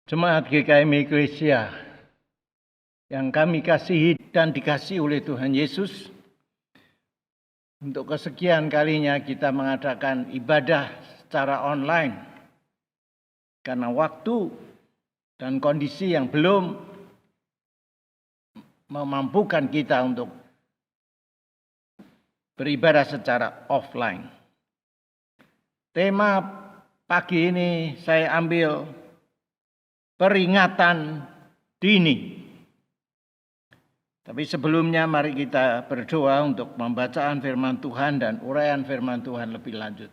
Jemaat GKM Eklesia yang kami kasihi dan dikasihi oleh Tuhan Yesus, untuk kesekian kalinya kita mengadakan ibadah secara online karena waktu dan kondisi yang belum memampukan kita untuk beribadah secara offline. Tema pagi ini saya ambil peringatan dini. Tapi sebelumnya mari kita berdoa untuk pembacaan firman Tuhan dan uraian firman Tuhan lebih lanjut.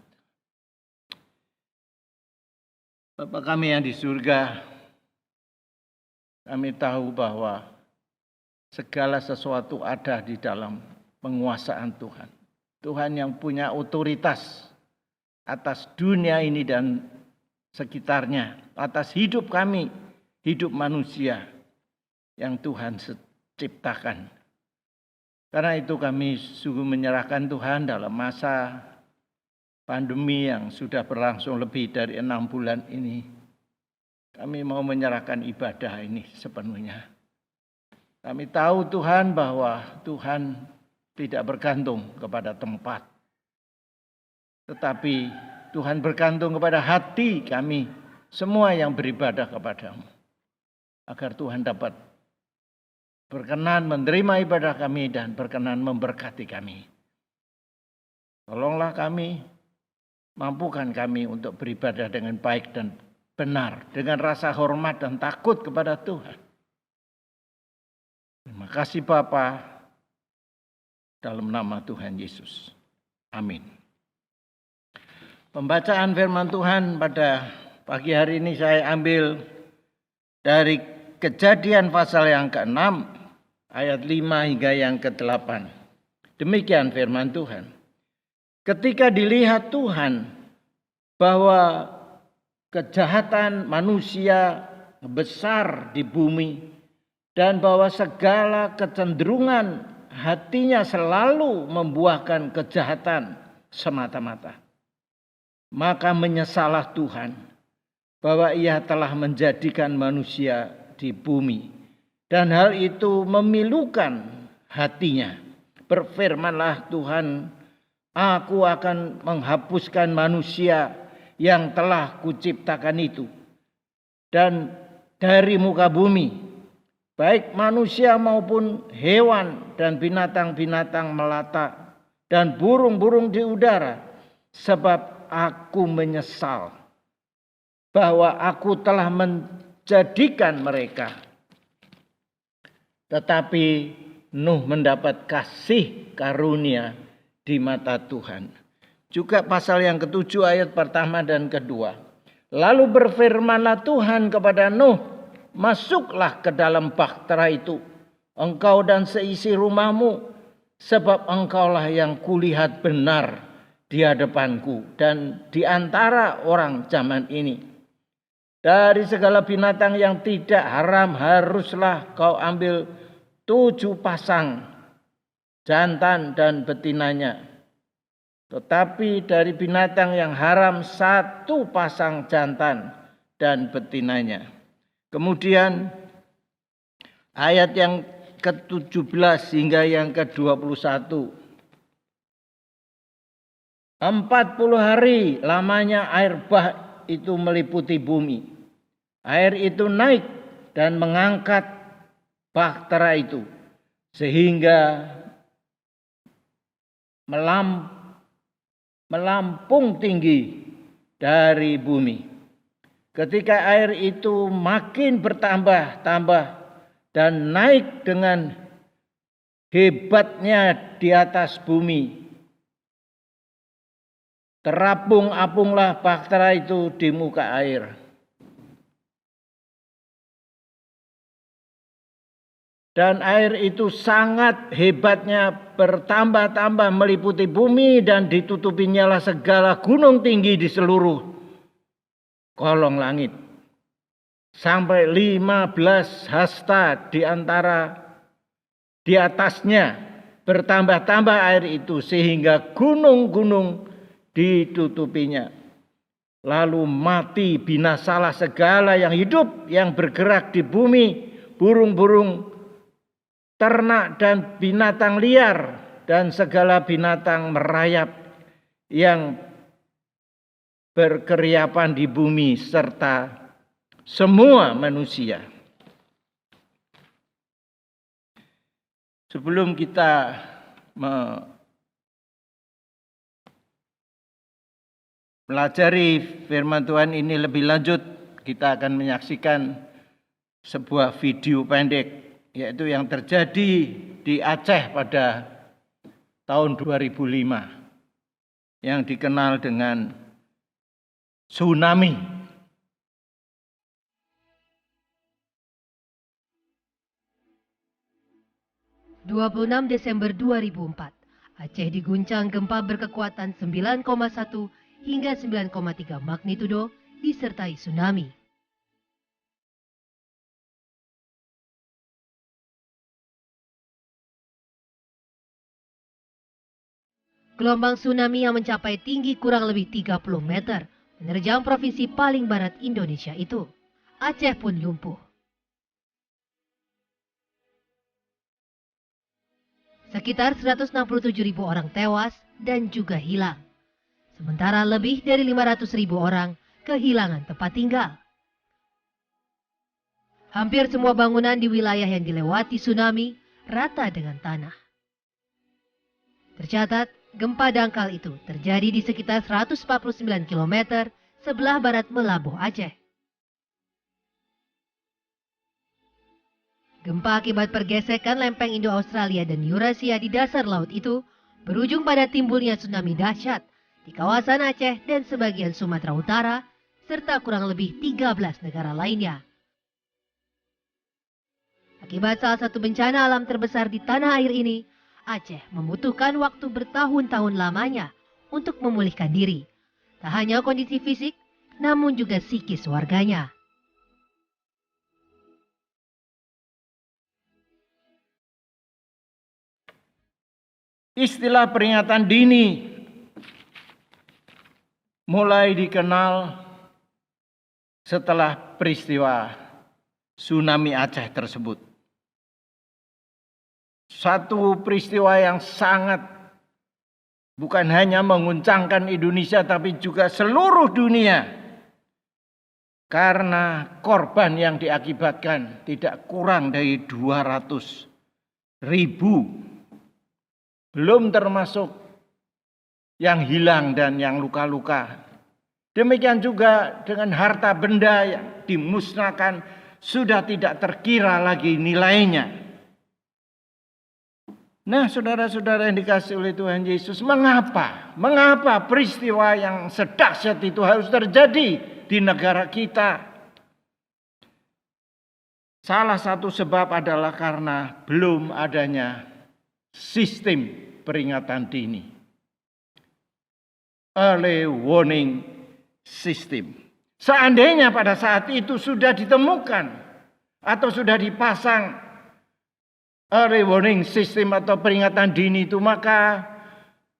Bapa kami yang di surga, kami tahu bahwa segala sesuatu ada di dalam penguasaan Tuhan. Tuhan yang punya otoritas atas dunia ini dan sekitarnya, atas hidup kami, hidup manusia yang Tuhan ciptakan. Karena itu kami sungguh menyerahkan Tuhan dalam masa pandemi yang sudah berlangsung lebih dari 6 bulan ini. Kami mau menyerahkan ibadah ini sepenuhnya. Kami tahu Tuhan bahwa Tuhan tidak bergantung kepada tempat, tetapi Tuhan bergantung kepada hati kami semua yang beribadah kepadamu. Agar Tuhan dapat berkenan menerima ibadah kami dan berkenan memberkati kami. Tolonglah kami, mampukan kami untuk beribadah dengan baik dan benar, dengan rasa hormat dan takut kepada Tuhan. Terima kasih Bapa, dalam nama Tuhan Yesus. Amin. Pembacaan firman Tuhan pada pagi hari ini saya ambil dari Kejadian pasal yang ke-6 ayat 5 hingga yang ke-8. Demikian firman Tuhan. Ketika dilihat Tuhan bahwa kejahatan manusia besar di bumi dan bahwa segala kecenderungan hatinya selalu membuahkan kejahatan semata-mata, maka menyesallah Tuhan bahwa Ia telah menjadikan manusia di bumi, dan hal itu memilukan hatinya. Berfirmanlah Tuhan, aku akan menghapuskan manusia yang telah kuciptakan itu dan dari muka bumi, baik manusia maupun hewan dan binatang-binatang melata dan burung-burung di udara, sebab aku menyesal bahwa aku telah menjadikan mereka. Tetapi Nuh mendapat kasih karunia di mata Tuhan. Juga pasal yang ke-7 ayat pertama dan kedua. Lalu berfirmanlah Tuhan kepada Nuh, masuklah ke dalam bahtera itu, engkau dan seisi rumahmu, sebab engkaulah yang kulihat benar di hadapanku dan di antara orang zaman ini. Dari segala binatang yang tidak haram haruslah kau ambil 7 pasang jantan dan betinanya. Tetapi dari binatang yang haram 1 pasang jantan dan betinanya. Kemudian ayat yang ke-17 hingga yang ke-21. 40 hari lamanya air bah itu meliputi bumi. Air itu naik dan mengangkat bahtera itu sehingga melampung tinggi dari bumi. Ketika air itu makin bertambah-tambah dan naik dengan hebatnya di atas bumi, terapung-apunglah bahtera itu di muka air. Dan air itu sangat hebatnya bertambah-tambah meliputi bumi dan ditutupinya lah segala gunung tinggi di seluruh kolong langit. Sampai 15 hasta di atasnya bertambah-tambah air itu sehingga gunung-gunung ditutupinya. Lalu mati, binasalah segala yang hidup, yang bergerak di bumi, burung-burung, ternak dan binatang liar, dan segala binatang merayap yang berkeriapan di bumi, serta semua manusia. Sebelum kita pelajari firman Tuhan ini lebih lanjut, kita akan menyaksikan sebuah video pendek, yaitu yang terjadi di Aceh pada tahun 2005, yang dikenal dengan tsunami. 26 Desember 2004, Aceh diguncang gempa berkekuatan 9,1 hingga 9,3 magnitudo disertai tsunami. Gelombang tsunami yang mencapai tinggi kurang lebih 30 meter menerjang provinsi paling barat Indonesia itu. Aceh pun lumpuh. Sekitar 167.000 orang tewas dan juga hilang. Sementara lebih dari 500.000 orang kehilangan tempat tinggal. Hampir semua bangunan di wilayah yang dilewati tsunami rata dengan tanah. Tercatat, gempa dangkal itu terjadi di sekitar 149 km sebelah barat Melabuh Aceh. Gempa akibat pergesekan lempeng Indo-Australia dan Eurasia di dasar laut itu berujung pada timbulnya tsunami dahsyat di kawasan Aceh dan sebagian Sumatera Utara, serta kurang lebih 13 negara lainnya. Akibat salah satu bencana alam terbesar di tanah air ini, Aceh membutuhkan waktu bertahun-tahun lamanya untuk memulihkan diri. Tak hanya kondisi fisik, namun juga psikis warganya. Istilah peringatan dini mulai dikenal setelah peristiwa tsunami Aceh tersebut. Satu peristiwa yang sangat bukan hanya menguncangkan Indonesia tapi juga seluruh dunia. Karena korban yang diakibatkan tidak kurang dari 200.000. Belum termasuk yang hilang dan yang luka-luka. Demikian juga dengan harta benda yang dimusnahkan sudah tidak terkira lagi nilainya. Nah, saudara-saudara yang dikasihi oleh Tuhan Yesus, mengapa peristiwa yang sedahsyat itu harus terjadi di negara kita? Salah satu sebab adalah karena belum adanya sistem peringatan dini, early warning system. Seandainya pada saat itu sudah ditemukan atau sudah dipasang early warning system atau peringatan dini itu, maka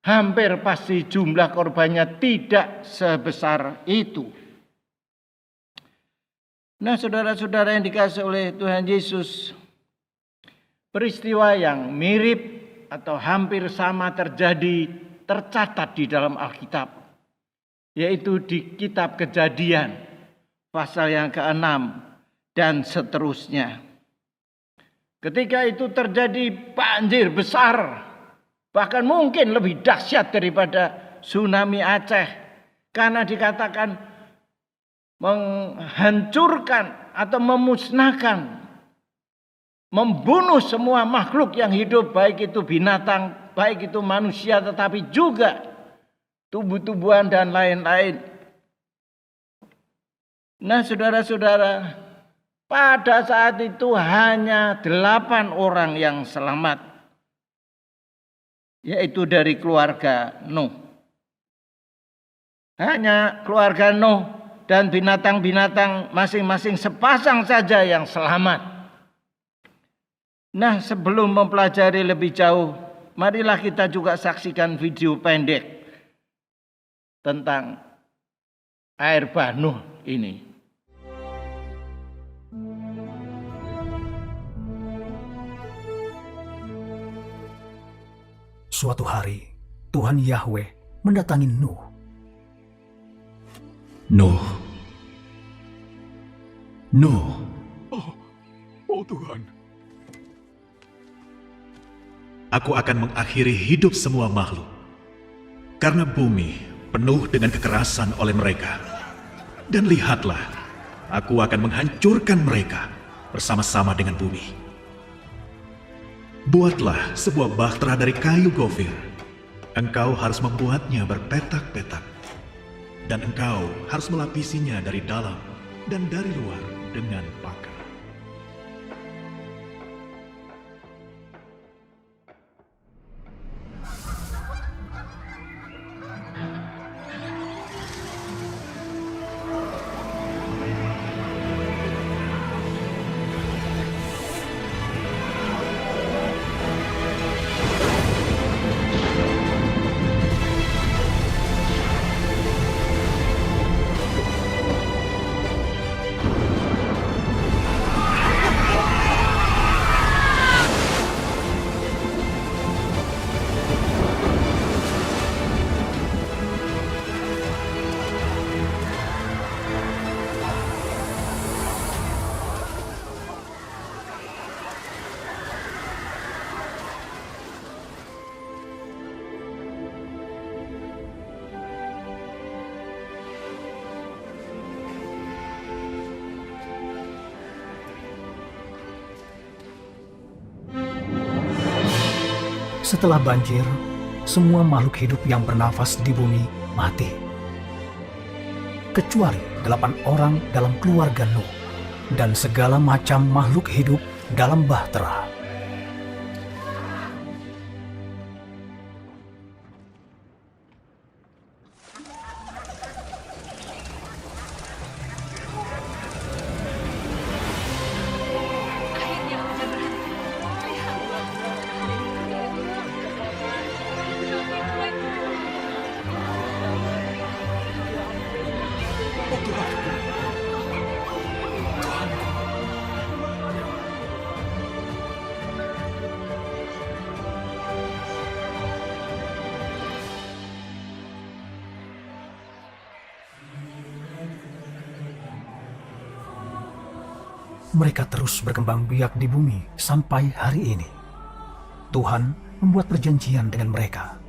hampir pasti jumlah korbannya tidak sebesar itu. Nah, saudara-saudara yang dikasihi oleh Tuhan Yesus, peristiwa yang mirip atau hampir sama tercatat di dalam Alkitab, yaitu di kitab Kejadian pasal yang ke-6 dan seterusnya. Ketika itu terjadi banjir besar, bahkan mungkin lebih dahsyat daripada tsunami Aceh, karena dikatakan menghancurkan atau memusnahkan, membunuh semua makhluk yang hidup, baik itu binatang, baik itu manusia, tetapi juga tumbuh-tumbuhan dan lain-lain. Nah, saudara-saudara, pada saat itu hanya 8 orang yang selamat, yaitu dari keluarga Nuh. Hanya keluarga Nuh dan binatang-binatang masing-masing sepasang saja yang selamat. Nah, sebelum mempelajari lebih jauh, marilah kita juga saksikan video pendek tentang air bah Nuh ini. Suatu hari, Tuhan Yahweh mendatangi Nuh. Nuh. Nuh. Oh Tuhan. Aku akan mengakhiri hidup semua makhluk. Karena bumi penuh dengan kekerasan oleh mereka. Dan lihatlah, aku akan menghancurkan mereka bersama-sama dengan bumi. Buatlah sebuah bahtera dari kayu gofir. Engkau harus membuatnya berpetak-petak. Dan engkau harus melapisinya dari dalam dan dari luar dengan pagar. Setelah banjir, semua makhluk hidup yang bernafas di bumi mati. Kecuali 8 orang dalam keluarga Nuh dan segala macam makhluk hidup dalam bahtera. Mereka terus berkembang biak di bumi sampai hari ini. Tuhan membuat perjanjian dengan mereka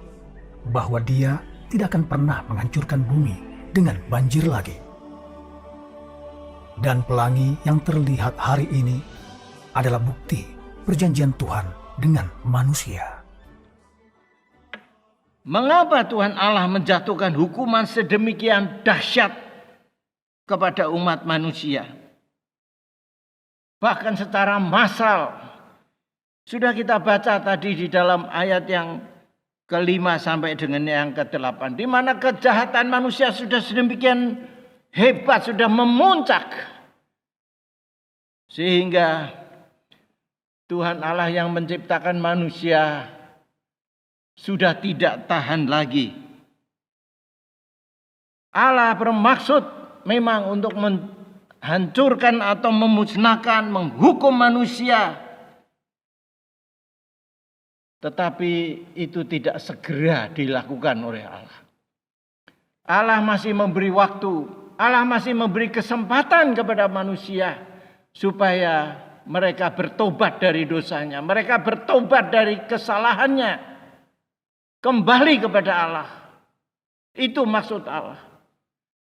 bahwa Dia tidak akan pernah menghancurkan bumi dengan banjir lagi. Dan pelangi yang terlihat hari ini adalah bukti perjanjian Tuhan dengan manusia. Mengapa Tuhan Allah menjatuhkan hukuman sedemikian dahsyat kepada umat manusia? Bahkan secara massal. Sudah kita baca tadi di dalam ayat yang ke-5 sampai dengan yang ke-8. Di mana kejahatan manusia sudah sedemikian hebat, sudah memuncak. Sehingga Tuhan Allah yang menciptakan manusia sudah tidak tahan lagi. Allah bermaksud memang untuk hancurkan atau memusnahkan, menghukum manusia. Tetapi itu tidak segera dilakukan oleh Allah. Allah masih memberi waktu, Allah masih memberi kesempatan kepada manusia supaya mereka bertobat dari dosanya, mereka bertobat dari kesalahannya, kembali kepada Allah. Itu maksud Allah.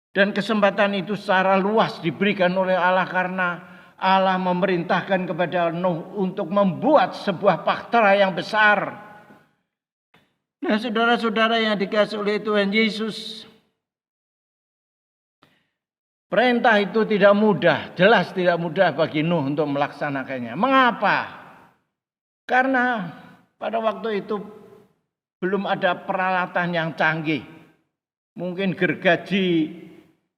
Dan kesempatan itu secara luas diberikan oleh Allah karena Allah memerintahkan kepada Nuh untuk membuat sebuah bahtera yang besar. Nah, saudara-saudara yang dikasihi oleh Tuhan Yesus, perintah itu tidak mudah, jelas tidak mudah bagi Nuh untuk melaksanakannya. Mengapa? Karena pada waktu itu belum ada peralatan yang canggih. Mungkin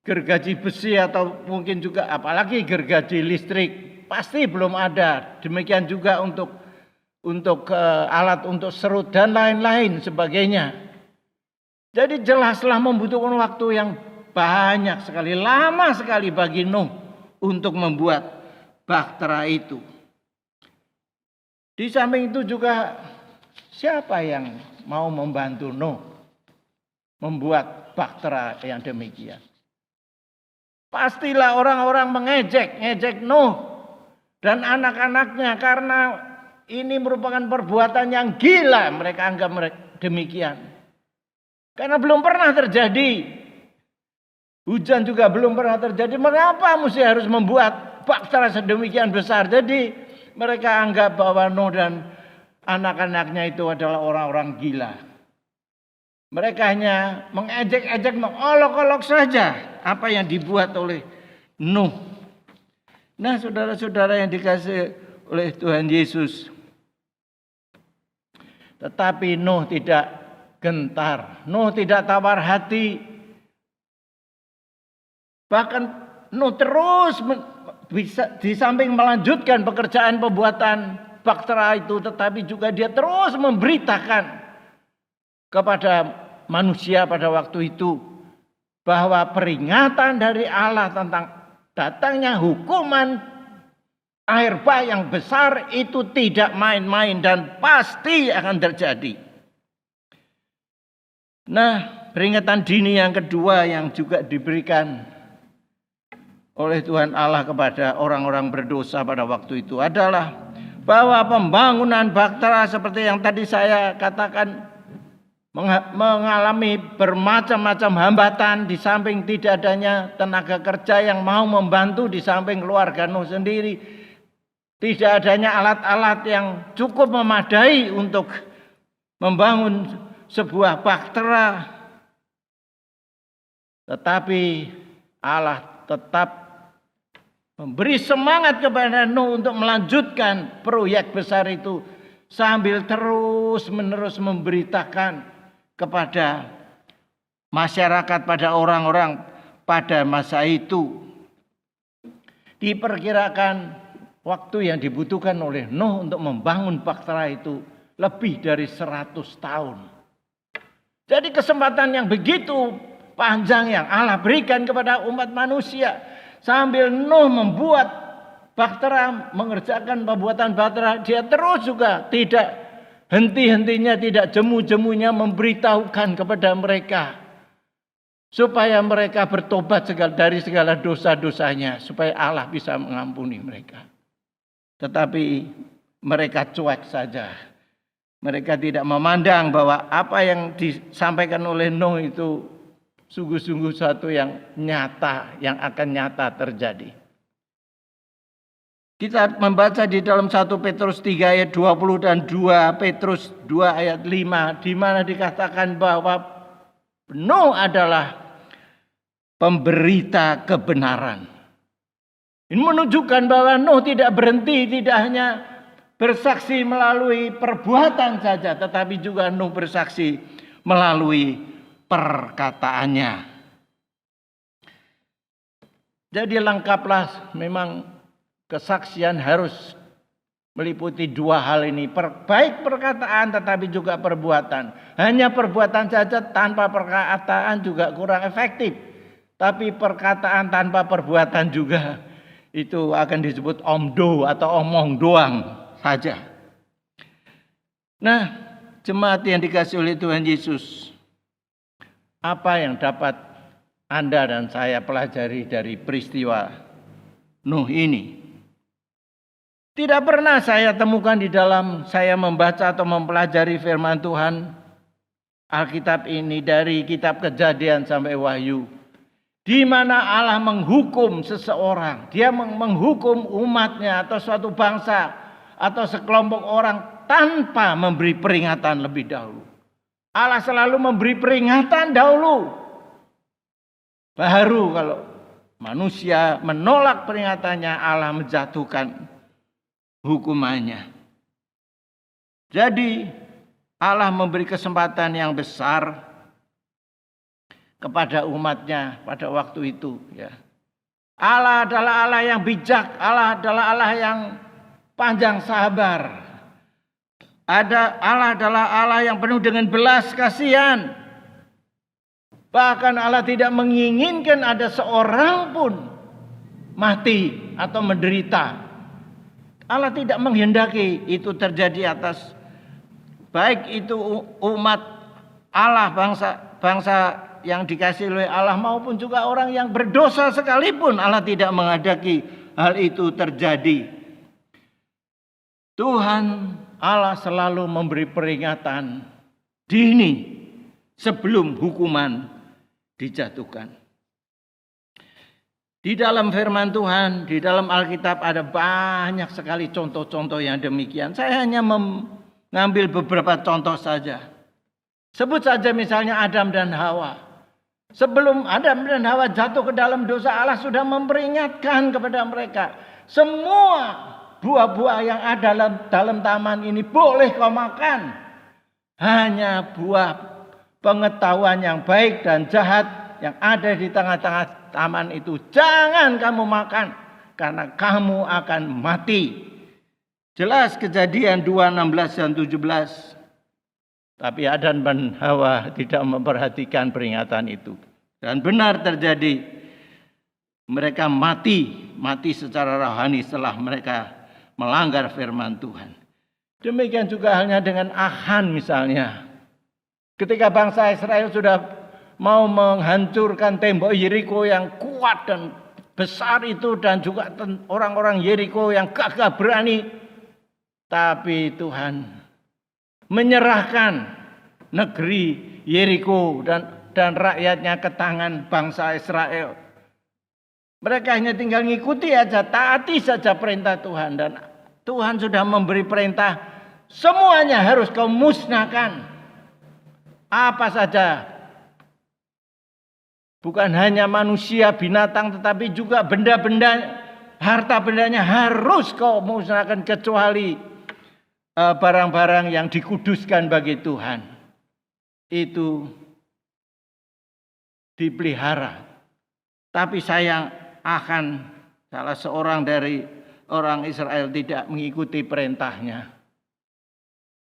gergaji besi atau mungkin juga apalagi gergaji listrik pasti belum ada. Demikian juga untuk alat untuk serut dan lain-lain sebagainya. Jadi jelaslah membutuhkan waktu yang banyak sekali, lama sekali bagi Nuh untuk membuat bahtera itu. Di samping itu juga siapa yang mau membantu Nuh membuat bahtera yang demikian? Pastilah orang-orang ngejek Nuh dan anak-anaknya karena ini merupakan perbuatan yang gila, mereka anggap demikian. Karena belum pernah terjadi. Hujan juga belum pernah terjadi. Mengapa mesti harus membuat bahtera sedemikian besar? Jadi mereka anggap bahwa Nuh dan anak-anaknya itu adalah orang-orang gila. Mereka hanya mengejek-ejek, mengolok-olok saja apa yang dibuat oleh Nuh. Nah, saudara-saudara yang dikasihi oleh Tuhan Yesus, tetapi Nuh tidak gentar, Nuh tidak tawar hati. Bahkan Nuh terus bisa di samping melanjutkan pekerjaan pembuatan bahtera itu, tetapi juga dia terus memberitakan kepada manusia pada waktu itu bahwa peringatan dari Allah tentang datangnya hukuman air bah yang besar itu tidak main-main dan pasti akan terjadi. Nah, peringatan dini yang kedua yang juga diberikan oleh Tuhan Allah kepada orang-orang berdosa pada waktu itu adalah bahwa pembangunan bahtera seperti yang tadi saya katakan mengalami bermacam-macam hambatan, di samping tidak adanya tenaga kerja yang mau membantu, di samping keluarga Nuh sendiri tidak adanya alat-alat yang cukup memadai untuk membangun sebuah bahtera. Tetapi Allah tetap memberi semangat kepada Nuh untuk melanjutkan proyek besar itu sambil terus-menerus memberitakan kepada masyarakat, pada orang-orang pada masa itu. Diperkirakan waktu yang dibutuhkan oleh Nuh untuk membangun bahtera itu lebih dari 100 tahun. Jadi kesempatan yang begitu panjang yang Allah berikan kepada umat manusia. Sambil Nuh membuat bahtera, mengerjakan pembuatan bahtera, dia terus juga tidak henti-hentinya, tidak jemu-jemunya memberitahukan kepada mereka supaya mereka bertobat dari segala dosa-dosanya, supaya Allah bisa mengampuni mereka. Tetapi mereka cuek saja. Mereka tidak memandang bahwa apa yang disampaikan oleh Nuh itu sungguh-sungguh satu yang nyata, yang akan nyata terjadi. Kita membaca di dalam 1 Petrus 3 ayat 20 dan 2 Petrus 2 ayat 5, di mana dikatakan bahwa Nuh adalah pemberita kebenaran. Ini menunjukkan bahwa Nuh tidak berhenti, tidak hanya bersaksi melalui perbuatan saja, tetapi juga Nuh bersaksi melalui perkataannya. Jadi lengkaplah, memang kesaksian harus meliputi dua hal ini, baik perkataan tetapi juga perbuatan. Hanya perbuatan saja tanpa perkataan juga kurang efektif. Tapi perkataan tanpa perbuatan juga itu akan disebut omdo atau omong doang saja. Nah, jemaat yang dikasihi oleh Tuhan Yesus, apa yang dapat Anda dan saya pelajari dari peristiwa Nuh ini? Tidak pernah saya temukan di dalam saya membaca atau mempelajari firman Tuhan Alkitab ini dari kitab Kejadian sampai Wahyu, di mana Allah menghukum seseorang, dia menghukum umatnya atau suatu bangsa atau sekelompok orang tanpa memberi peringatan lebih dahulu. Allah selalu memberi peringatan dahulu. Baru kalau manusia menolak peringatannya, Allah menjatuhkan hukumannya. Jadi Allah memberi kesempatan yang besar kepada umatnya pada waktu itu, ya. Allah adalah Allah yang bijak, Allah adalah Allah yang panjang sabar. Allah adalah Allah yang penuh dengan belas kasihan. Bahkan Allah tidak menginginkan ada seorang pun mati atau menderita. Allah tidak menghendaki itu terjadi atas baik itu umat Allah, bangsa yang dikasihi oleh Allah maupun juga orang yang berdosa sekalipun. Allah tidak menghendaki hal itu terjadi. Tuhan Allah selalu memberi peringatan dini sebelum hukuman dijatuhkan. Di dalam firman Tuhan, di dalam Alkitab ada banyak sekali contoh-contoh yang demikian. Saya hanya mengambil beberapa contoh saja. Sebut saja misalnya Adam dan Hawa. Sebelum Adam dan Hawa jatuh ke dalam dosa, Allah sudah memperingatkan kepada mereka. Semua buah-buah yang ada dalam taman ini boleh kau makan. Hanya buah pengetahuan yang baik dan jahat yang ada di tengah-tengah taman itu jangan kamu makan, karena kamu akan mati. Jelas Kejadian 2:16 dan 17. Tapi Adam dan Hawa tidak memperhatikan peringatan itu. Dan benar terjadi. Mereka mati secara rohani setelah mereka melanggar firman Tuhan. Demikian juga halnya dengan Achan misalnya. Ketika bangsa Israel sudah mau menghancurkan tembok Yeriko yang kuat dan besar itu, dan juga orang-orang Yeriko yang gagah berani, tapi Tuhan menyerahkan negeri Yeriko dan rakyatnya ke tangan bangsa Israel. Mereka hanya tinggal ngikuti aja, taati saja perintah Tuhan, dan Tuhan sudah memberi perintah semuanya harus kau musnahkan. Apa saja, bukan hanya manusia, binatang, tetapi juga benda-benda, harta bendanya harus kau musnahkan, kecuali barang-barang yang dikuduskan bagi Tuhan. Itu dipelihara. Tapi sayang, akan salah seorang dari orang Israel tidak mengikuti perintahnya.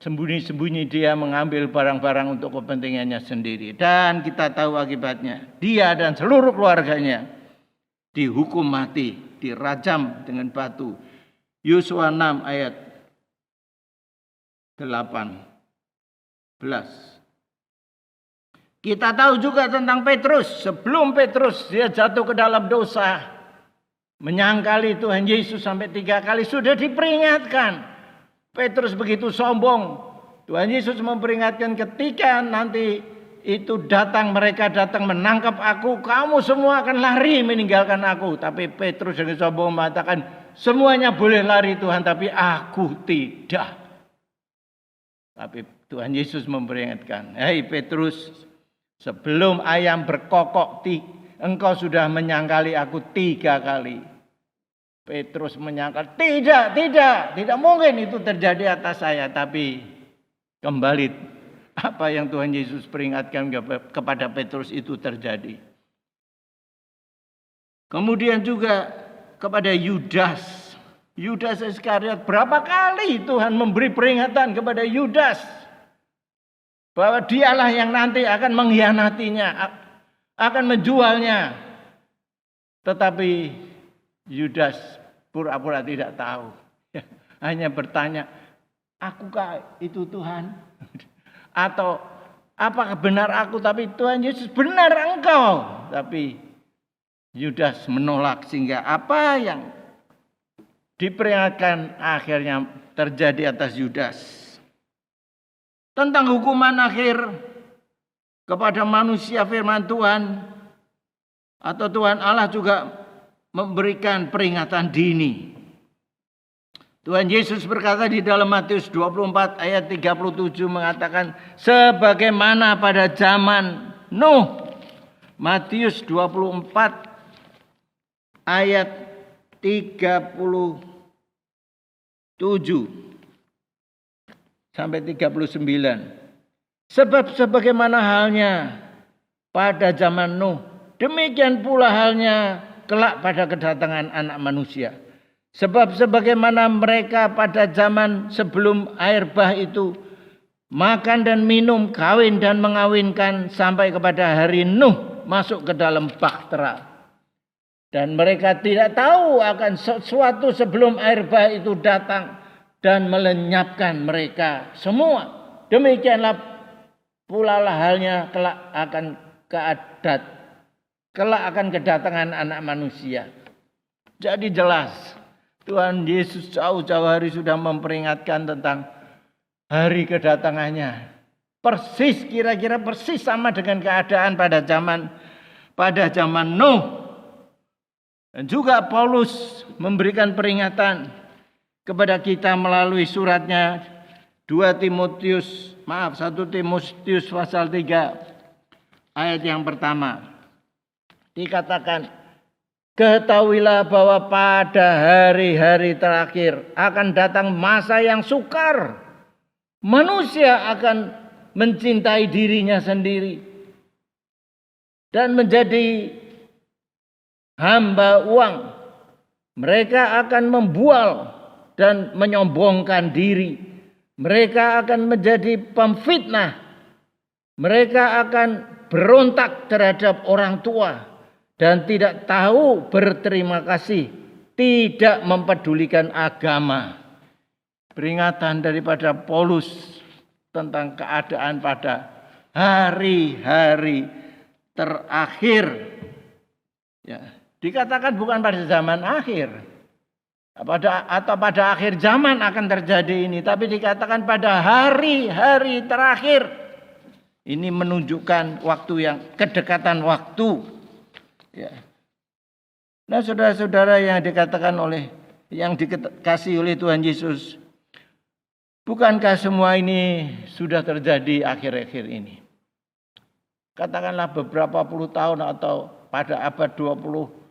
Sembunyi-sembunyi dia mengambil barang-barang untuk kepentingannya sendiri. Dan kita tahu akibatnya. Dia dan seluruh keluarganya dihukum mati, dirajam dengan batu. Yosua 6 ayat 18. Kita tahu juga tentang Petrus. Sebelum Petrus dia jatuh ke dalam dosa, menyangkali Tuhan Yesus sampai 3 kali, sudah diperingatkan. Petrus begitu sombong. Tuhan Yesus memperingatkan, ketika nanti itu mereka datang menangkap aku, kamu semua akan lari meninggalkan aku. Tapi Petrus dengan sombong mengatakan, semuanya boleh lari Tuhan, tapi aku tidak. Tapi Tuhan Yesus memperingatkan, hei Petrus, sebelum ayam berkokok, engkau sudah menyangkali aku 3 kali. Petrus menyangkal, tidak mungkin itu terjadi atas saya. Tapi kembali apa yang Tuhan Yesus peringatkan kepada Petrus itu terjadi. Kemudian juga kepada Yudas Iskariot, berapa kali Tuhan memberi peringatan kepada Yudas bahwa dialah yang nanti akan mengkhianatinya, akan menjualnya. Tetapi Yudas pura-pura tidak tahu. Hanya bertanya, akukah itu Tuhan? Atau apakah benar aku? Tapi Tuhan Yesus, benar engkau. Tapi Yudas menolak, sehingga apa yang diperingatkan akhirnya terjadi atas Yudas. Tentang hukuman akhir kepada manusia, firman Tuhan atau Tuhan Allah juga memberikan peringatan dini. Tuhan Yesus berkata di dalam Matius 24 ayat 37 mengatakan, sebagaimana pada zaman Nuh. Matius 24 ayat 37 sampai 39. Sebab sebagaimana halnya pada zaman Nuh, demikian pula halnya kelak pada kedatangan Anak Manusia. Sebab sebagaimana mereka pada zaman sebelum air bah itu makan dan minum, kawin dan mengawinkan sampai kepada hari Nuh masuk ke dalam bahtera. Dan mereka tidak tahu akan sesuatu sebelum air bah itu datang dan melenyapkan mereka semua. Demikianlah pula lah halnya kelak akan kedatangan anak manusia. Jadi jelas Tuhan Yesus jauh-jauh hari sudah memperingatkan tentang hari kedatangannya. Persis, kira-kira persis sama dengan keadaan pada zaman Nuh. Dan juga Paulus memberikan peringatan kepada kita melalui suratnya 1 Timotius pasal 3 ayat yang pertama. Dikatakan, ketahuilah bahwa pada hari-hari terakhir akan datang masa yang sukar. Manusia akan mencintai dirinya sendiri dan menjadi hamba uang. Mereka akan membual dan menyombongkan diri. Mereka akan menjadi pemfitnah. Mereka akan berontak terhadap orang tua dan tidak tahu berterima kasih, tidak mempedulikan agama. Peringatan daripada Paulus tentang keadaan pada hari-hari terakhir. Ya, dikatakan bukan pada zaman akhir atau pada akhir zaman akan terjadi ini, tapi dikatakan pada hari-hari terakhir. Ini menunjukkan waktu yang kedekatan waktu. Ya. Nah, saudara-saudara yang dikasih oleh Tuhan Yesus, bukankah semua ini sudah terjadi akhir-akhir ini? Katakanlah beberapa puluh tahun atau pada abad 20,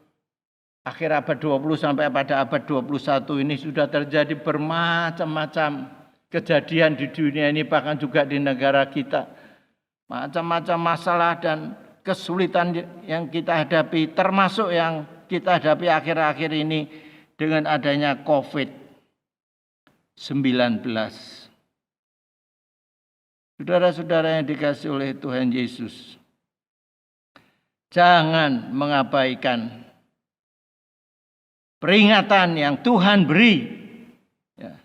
akhir abad 20 sampai pada abad 21 ini sudah terjadi bermacam-macam kejadian di dunia ini, bahkan juga di negara kita. Macam-macam masalah dan kesulitan yang kita hadapi, termasuk yang kita hadapi akhir-akhir ini dengan adanya COVID-19. Saudara-saudara yang dikasihi oleh Tuhan Yesus, jangan mengabaikan peringatan yang Tuhan beri. Ya.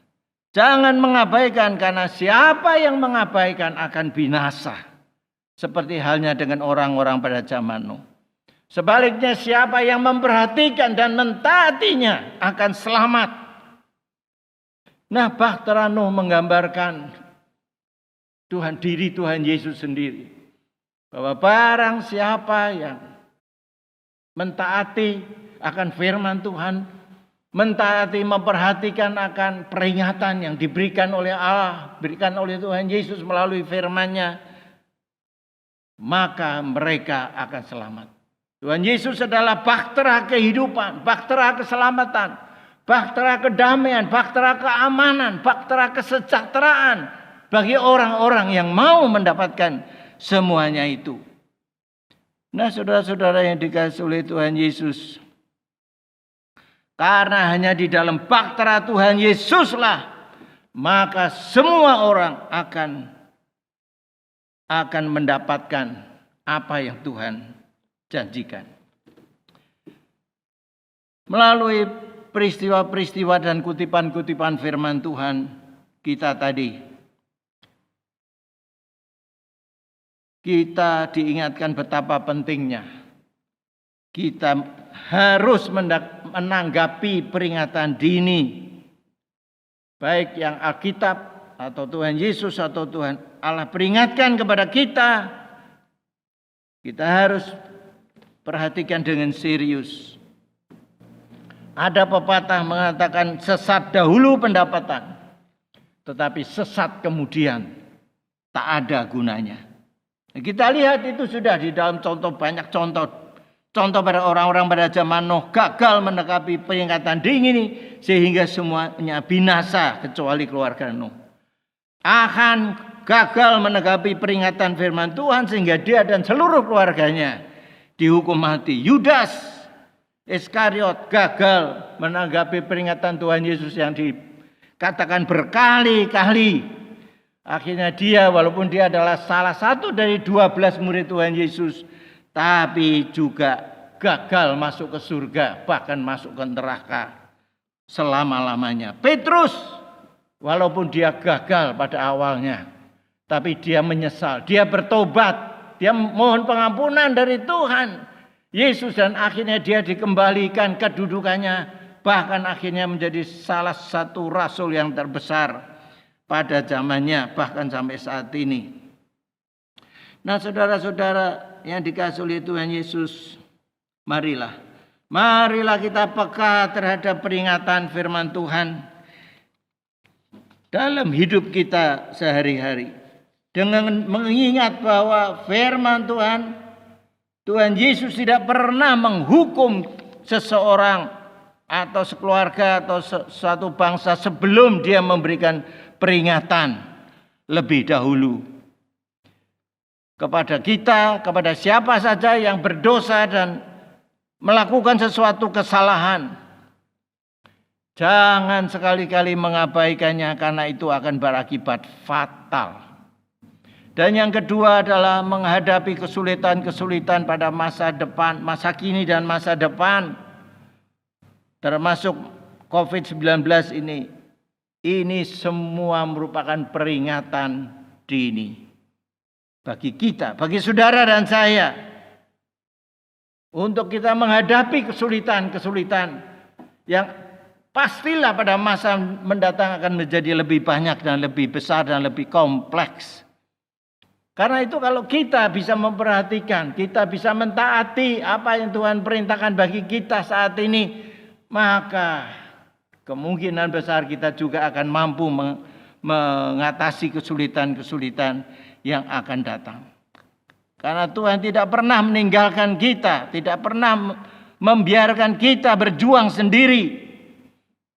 Jangan mengabaikan, karena siapa yang mengabaikan akan binasa. Seperti halnya dengan orang-orang pada zaman Nuh. Sebaliknya siapa yang memperhatikan dan mentaatinya akan selamat. Nah, bahtera Nuh menggambarkan diri Tuhan Yesus sendiri. Bahwa barang siapa yang mentaati akan firman Tuhan, mentaati, memperhatikan akan peringatan yang diberikan oleh Allah, diberikan oleh Tuhan Yesus melalui firman-Nya, maka mereka akan selamat. Tuhan Yesus adalah bahtera kehidupan, bahtera keselamatan, bahtera kedamaian, bahtera keamanan, bahtera kesejahteraan bagi orang-orang yang mau mendapatkan semuanya itu. Nah, saudara-saudara yang dikasihi oleh Tuhan Yesus, karena hanya di dalam bahtera Tuhan Yesuslah maka semua orang akan mendapatkan apa yang Tuhan janjikan. Melalui peristiwa-peristiwa dan kutipan-kutipan firman Tuhan kita tadi, kita diingatkan betapa pentingnya kita harus menanggapi peringatan dini, baik yang Alkitab atau Tuhan Yesus atau Tuhan Allah peringatkan kepada kita. Kita harus perhatikan dengan serius. Ada pepatah mengatakan sesat dahulu pendapatan, tetapi sesat kemudian tak ada gunanya. Kita lihat itu sudah di dalam banyak contoh pada orang-orang pada zaman Nuh gagal menanggapi peringatan dini ini sehingga semuanya binasa kecuali keluarga Nuh. Achan gagal menanggapi peringatan firman Tuhan sehingga dia dan seluruh keluarganya dihukum mati. Yudas Iskariot gagal menanggapi peringatan Tuhan Yesus yang dikatakan berkali-kali Akhirnya dia, walaupun dia adalah salah satu dari 12 murid Tuhan Yesus, tapi juga gagal masuk ke surga, bahkan masuk ke neraka selama-lamanya. Petrus, walaupun dia gagal pada awalnya, tapi dia menyesal, dia bertobat, dia mohon pengampunan dari Tuhan Yesus, dan akhirnya dia dikembalikan kedudukannya, bahkan akhirnya menjadi salah satu rasul yang terbesar pada zamannya, bahkan sampai saat ini. Nah, saudara-saudara yang dikasihi oleh Tuhan Yesus, marilah kita peka terhadap peringatan firman Tuhan dalam hidup kita sehari-hari, dengan mengingat bahwa firman Tuhan Yesus tidak pernah menghukum seseorang atau sekeluarga atau suatu bangsa sebelum dia memberikan peringatan lebih dahulu kepada kita, kepada siapa saja yang berdosa dan melakukan sesuatu kesalahan. Jangan sekali-kali mengabaikannya, karena itu akan berakibat fatal. Dan yang kedua adalah menghadapi kesulitan-kesulitan pada masa depan, masa kini dan masa depan, termasuk COVID-19 ini. Ini semua merupakan peringatan dini bagi kita, bagi saudara dan saya, untuk kita menghadapi kesulitan-kesulitan yang pastilah pada masa mendatang akan menjadi lebih banyak dan lebih besar dan lebih kompleks. Karena itu kalau kita bisa memperhatikan, kita bisa mentaati apa yang Tuhan perintahkan bagi kita saat ini, maka kemungkinan besar kita juga akan mampu mengatasi kesulitan-kesulitan yang akan datang. Karena Tuhan tidak pernah meninggalkan kita, tidak pernah membiarkan kita berjuang sendiri.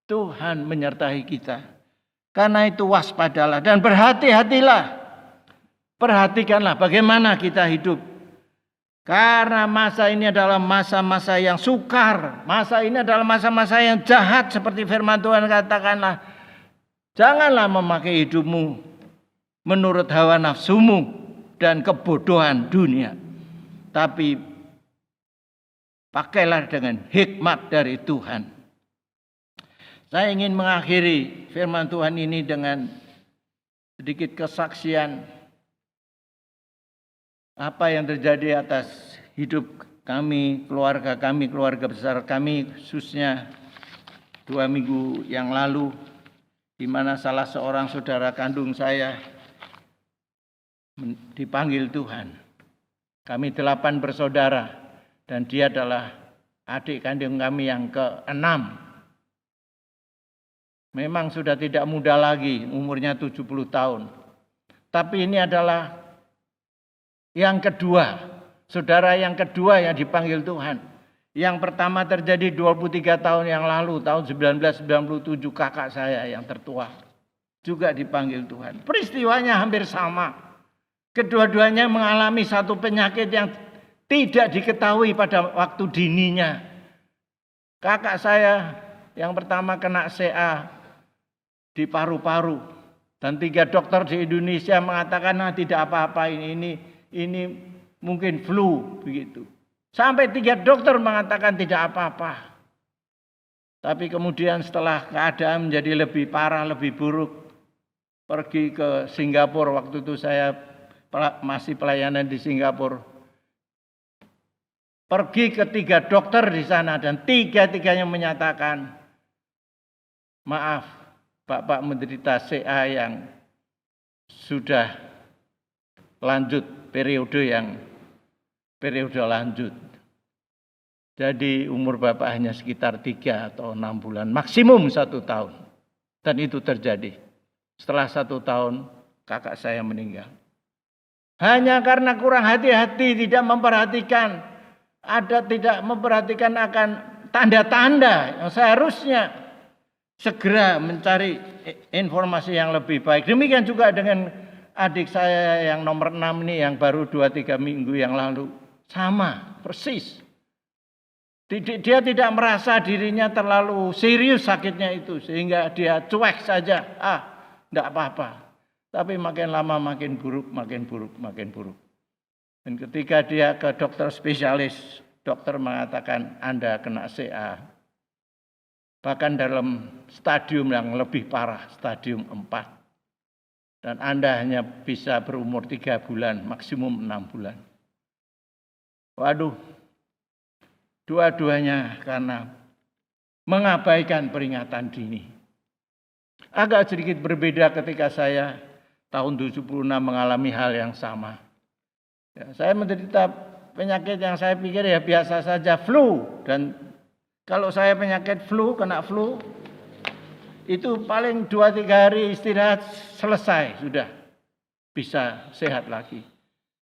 Tuhan menyertai kita. Karena itu waspadalah dan berhati-hatilah. Perhatikanlah bagaimana kita hidup. Karena masa ini adalah masa-masa yang sukar. Masa ini adalah masa-masa yang jahat. Seperti firman Tuhan katakanlah, janganlah memakai hidupmu menurut hawa nafsumu dan kebodohan dunia. Tapi pakailah dengan hikmat dari Tuhan. Saya ingin mengakhiri firman Tuhan ini dengan sedikit kesaksian apa yang terjadi atas hidup kami, keluarga besar kami, khususnya 2 minggu yang lalu, di mana salah seorang saudara kandung saya dipanggil Tuhan. Kami 8 bersaudara, dan dia adalah adik kandung kami yang ke-6. Memang sudah tidak muda lagi, umurnya 70 tahun. Tapi ini adalah yang kedua, saudara yang kedua yang dipanggil Tuhan. Yang pertama terjadi 23 tahun yang lalu, tahun 1997, kakak saya yang tertua juga dipanggil Tuhan. Peristiwanya hampir sama. Kedua-duanya mengalami satu penyakit yang tidak diketahui pada waktu dininya. Kakak saya yang pertama kena CA di paru-paru, dan 3 dokter di Indonesia mengatakan tidak apa-apa, ini mungkin flu begitu. Sampai 3 dokter mengatakan tidak apa-apa. Tapi kemudian setelah keadaan menjadi lebih parah, lebih buruk, pergi ke Singapura. Waktu itu saya masih pelayanan di Singapura. Pergi ke 3 dokter di sana, dan 3-tiganya menyatakan, maaf, Bapak menderita CA yang sudah lanjut, periode lanjut. Jadi umur Bapak hanya sekitar 3 atau 6 bulan, maksimum 1 tahun. Dan itu terjadi. Setelah 1 tahun, kakak saya meninggal. Hanya karena kurang hati-hati, tidak memperhatikan akan tanda-tanda yang seharusnya segera mencari informasi yang lebih baik. Demikian juga dengan adik saya yang nomor 6 ini, yang baru 2-3 minggu yang lalu. Sama, persis. Dia tidak merasa dirinya terlalu serius sakitnya itu, sehingga dia cuek saja. Tidak apa-apa. Tapi makin lama makin buruk, makin buruk, makin buruk. Dan ketika dia ke dokter spesialis, dokter mengatakan Anda kena CA. Bahkan dalam stadium yang lebih parah, stadium 4. Dan Anda hanya bisa berumur 3 bulan, maksimum 6 bulan. Waduh, dua-duanya karena mengabaikan peringatan dini. Agak sedikit berbeda ketika saya tahun 76 mengalami hal yang sama. Ya, saya menderita penyakit yang saya pikir ya biasa saja, flu. Dan kalau saya penyakit flu, kena flu, itu paling 2-3 hari istirahat selesai, sudah bisa sehat lagi.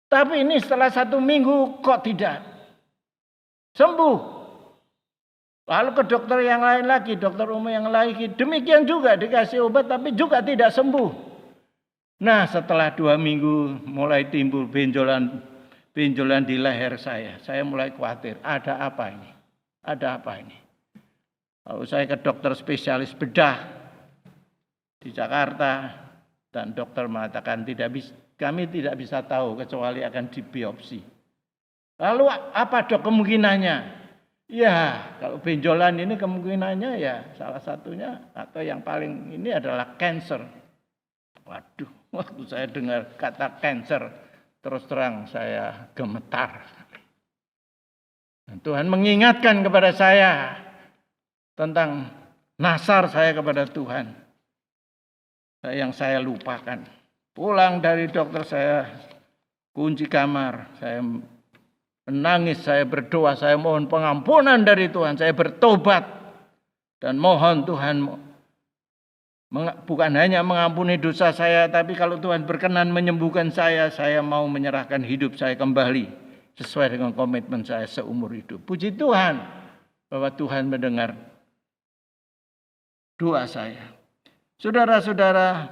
Tapi ini setelah 1 minggu kok tidak sembuh. Lalu ke dokter yang lain lagi, dokter umum yang lain, demikian juga dikasih obat tapi juga tidak sembuh. Nah, setelah 2 minggu mulai timbul benjolan di leher saya. Saya mulai khawatir, ada apa ini? Ada apa ini? Lalu saya ke dokter spesialis bedah di Jakarta dan dokter mengatakan kami tidak bisa tahu kecuali akan dibiopsi. Lalu apa dok kemungkinannya? Ya, kalau benjolan ini kemungkinannya ya salah satunya atau yang paling ini adalah cancer. Waduh, waktu saya dengar kata cancer, terus terang saya gemetar. Dan Tuhan mengingatkan kepada saya tentang nasar saya kepada Tuhan yang saya lupakan. Pulang dari dokter saya kunci kamar, saya menangis, saya berdoa, saya mohon pengampunan dari Tuhan, saya bertobat dan mohon Tuhan bukan hanya mengampuni dosa saya, tapi kalau Tuhan berkenan menyembuhkan saya mau menyerahkan hidup saya kembali sesuai dengan komitmen saya seumur hidup. Puji Tuhan bahwa Tuhan mendengar doa saya. Saudara-saudara,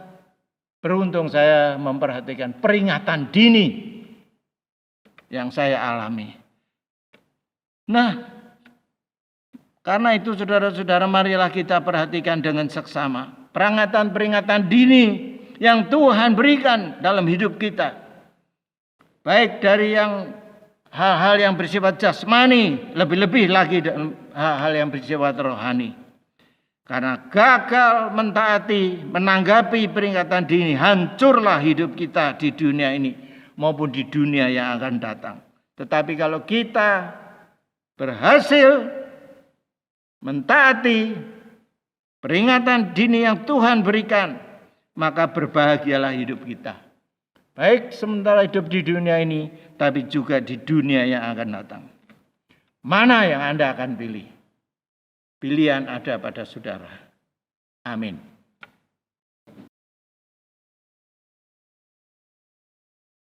beruntung saya memperhatikan peringatan dini yang saya alami. Nah, karena itu saudara-saudara marilah kita perhatikan dengan seksama peringatan-peringatan dini yang Tuhan berikan dalam hidup kita. Baik dari yang hal-hal yang bersifat jasmani, lebih-lebih lagi dalam hal-hal yang bersifat rohani. Karena gagal mentaati, menanggapi peringatan dini, hancurlah hidup kita di dunia ini maupun di dunia yang akan datang. Tetapi kalau kita berhasil mentaati peringatan dini yang Tuhan berikan, maka berbahagialah hidup kita. Baik sementara hidup di dunia ini, tapi juga di dunia yang akan datang. Mana yang Anda akan pilih? Pilihan ada pada saudara. Amin.